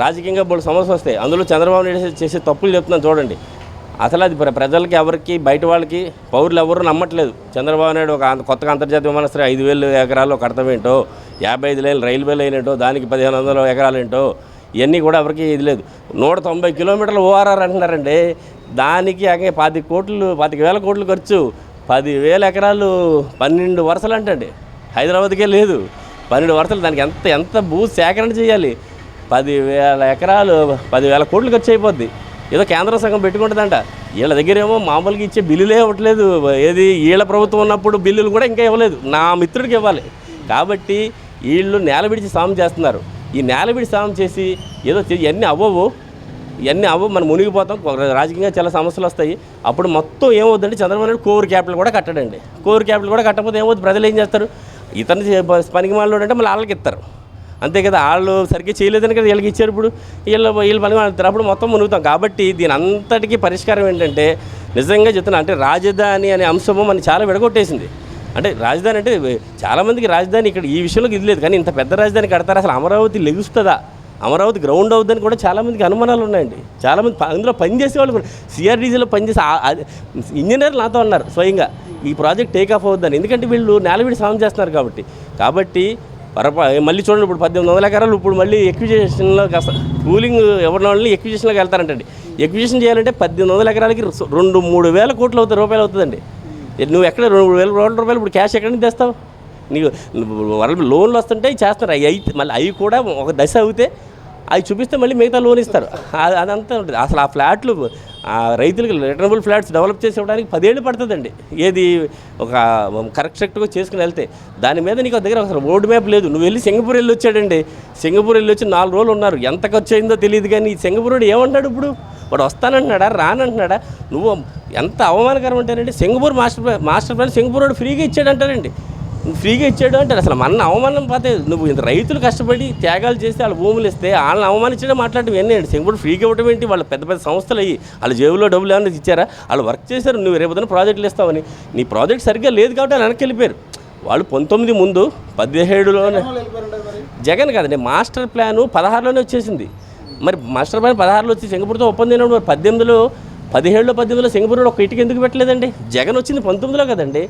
రాజకీయంగా బోల్డు సమస్యలు వస్తాయి. అందులో చంద్రబాబు నాయుడు చేసే తప్పులు చెప్తున్నాను చూడండి. అసలు అది ప్రజలకి ఎవరికి బయట వాళ్ళకి పౌరులు ఎవరు నమ్మట్లేదు. చంద్రబాబు నాయుడు ఒక కొత్తగా అంతర్జాతీయ విమానాశ్రయం 5,000 ఎకరాల్లో కడతామేంటో, 55 లైన్లు రైల్వే లైన్ ఏంటో, దానికి 1,500 ఎకరాలు ఏంటో, ఇవన్నీ కూడా ఎవరికి ఇది లేదు. 190 కిలోమీటర్ల ఓఆర్ఆర్ అంటున్నారండి. దానికి 25,000 కోట్లు ఖర్చు, 10,000 ఎకరాలు 12 వరుసలు అంటండి. హైదరాబాద్కే లేదు 12 వరుసలు. దానికి ఎంత భూ సేకరణ చేయాలి? 10,000 ఎకరాలు 10,000 కోట్లు ఖర్చు అయిపోద్ది. ఏదో కేంద్ర సంఘం పెట్టుకుంటుందంట. వీళ్ళ దగ్గరేమో మామూలుగా ఇచ్చే బిల్లులే ఇవ్వట్లేదు. ఏది వీళ్ళ ప్రభుత్వం ఉన్నప్పుడు బిల్లులు కూడా ఇంకా ఇవ్వలేదు. నా మిత్రుడికి ఇవ్వాలి. కాబట్టి వీళ్ళు నేల విడిచి సాము చేస్తున్నారు. ఈ నేల విడిచి సాము చేసి ఏదో ఇవన్నీ అవ్వవు, మనం మునిగిపోతాం. రాజకీయంగా చాలా సమస్యలు వస్తాయి. అప్పుడు మొత్తం ఏమవుతుందంటే చంద్రబాబు నాయుడు కోర్ క్యాపిటల్ కూడా కట్టడండి. కోర్ క్యాపిటల్ కూడా కట్టకపోతే ఏమవుతుంది? ప్రజలు ఏం చేస్తారు? ఇతను పనికి మాలినోడు అంటే మళ్ళీ వాళ్ళకి ఇస్తారు. అంతే కదా, వాళ్ళు సరిగ్గా చేయలేదని కదా వీళ్ళకి ఇచ్చారు. ఇప్పుడు వీళ్ళు పని మాట్లాడతారు. అప్పుడు మొత్తం మునుగుతాం. కాబట్టి దీని అంతటికీ పరిష్కారం ఏంటంటే, నిజంగా చెప్తున్నా అంటే రాజధాని అనే అంశము మనకి చాలా విడగొట్టేసింది. అంటే రాజధాని అంటే చాలామందికి రాజధాని ఇక్కడ ఈ విషయంలోకి ఇది లేదు. కానీ ఇంత పెద్ద రాజధాని కడతారు, అసలు అమరావతి లెగుస్తుందా, అమరావతి గ్రౌండ్ అవుతుందని కూడా చాలామందికి అనుమానాలు ఉన్నాయండి. చాలామంది అందులో పనిచేసే వాళ్ళు కూడా సిఆర్డీసీలో పనిచేసే ఇంజనీర్లు నాతో అన్నారు స్వయంగా, ఈ ప్రాజెక్ట్ టేక్ ఆఫ్ అవుతుందని. ఎందుకంటే వీళ్ళు నేలవిడి సాయం చేస్తున్నారు కాబట్టి మళ్ళీ చూడండి, ఇప్పుడు 1,800 ఎకరాలు ఇప్పుడు మళ్ళీ ఎక్విజిషన్లో కూలింగ్ ఎవరిన వాళ్ళని ఎక్విజిషన్లోకి వెళ్తారంటండి. ఎక్విజిషన్ చేయాలంటే 1,800 ఎకరాలకి 2-3 వేల కోట్లు రూపాయలు అవుతుందండి. నువ్వు ఎక్కడ 2,000 కోట్ల రూపాయలు ఇప్పుడు క్యాష్ ఎక్కడి నుంచి తెస్తావు? నీకు వాళ్ళు లోన్లు వస్తుంటాయి చేస్తారు. మళ్ళీ అవి కూడా ఒక దశ అవుతే అవి చూపిస్తే మళ్ళీ మిగతా లోన్ ఇస్తారు. అదంతా ఉంటుంది. అసలు ఆ ఫ్లాట్లు రైతులకు రిటర్నబుల్ ఫ్లాట్స్ డెవలప్ చేసి ఇవ్వడానికి 10 ఏళ్ళు పడుతుందండి. ఏది ఒక కరెక్ట్గా చేసుకుని వెళ్తే దాని మీద నీకు దగ్గర అసలు రోడ్ మ్యాప్ లేదు. నువ్వు వెళ్ళి సింగపూర్ వెళ్ళి వచ్చాడండి. సింగపూర్ వెళ్ళి వచ్చి 4 రోజులు ఉన్నారు. ఎంత ఖర్చు అయిందో తెలియదు. కానీ సింగపూర్ వాడు ఏమంటాడు? ఇప్పుడు వాడు వస్తానంటున్నాడా రానంటున్నాడా? నువ్వు ఎంత అవమానకరం అంటారండి. సింగపూర్ మాస్టర్ ప్లాన్ సింగపూర్ వాడు ఫ్రీగా ఇచ్చాడంటారండి. ఫ్రీగా ఇచ్చాడు అంటే అసలు మన అవమానం పోతే, నువ్వు ఇంత రైతులు కష్టపడి త్యాగాలు చేస్తే వాళ్ళ భూములు ఇస్తే వాళ్ళని అవమానించడం మాట్లాడటం ఏంటండి? సింగపూర్ ఫ్రీగా ఇవ్వడం ఏంటి? వాళ్ళ పెద్ద సంస్థలు అయ్యి వాళ్ళ జేబులో డబ్బులు ఏమైనా ఇచ్చారా? వాళ్ళు వర్క్ చేశారు. నువ్వు రేపొద్దున ప్రాజెక్టులు ఇస్తావని నీ ప్రాజెక్ట్ సరిగ్గా లేదు కాబట్టి వాళ్ళు వెనక్కి వెళ్ళిపోయారు. వాళ్ళు 19 ముందు 17లోనే జగన్ కదండి. మాస్టర్ ప్లాను 16లోనే వచ్చేసింది. మరి మాస్టర్ ప్లాన్ 16లో వచ్చి సింగపూర్తో ఒప్పందం అయినప్పుడు మరి 17లో సింగపూర్ ఒక ఇటుక ఎందుకు పెట్టలేదండి? జగన్ వచ్చింది 19లో కదండి.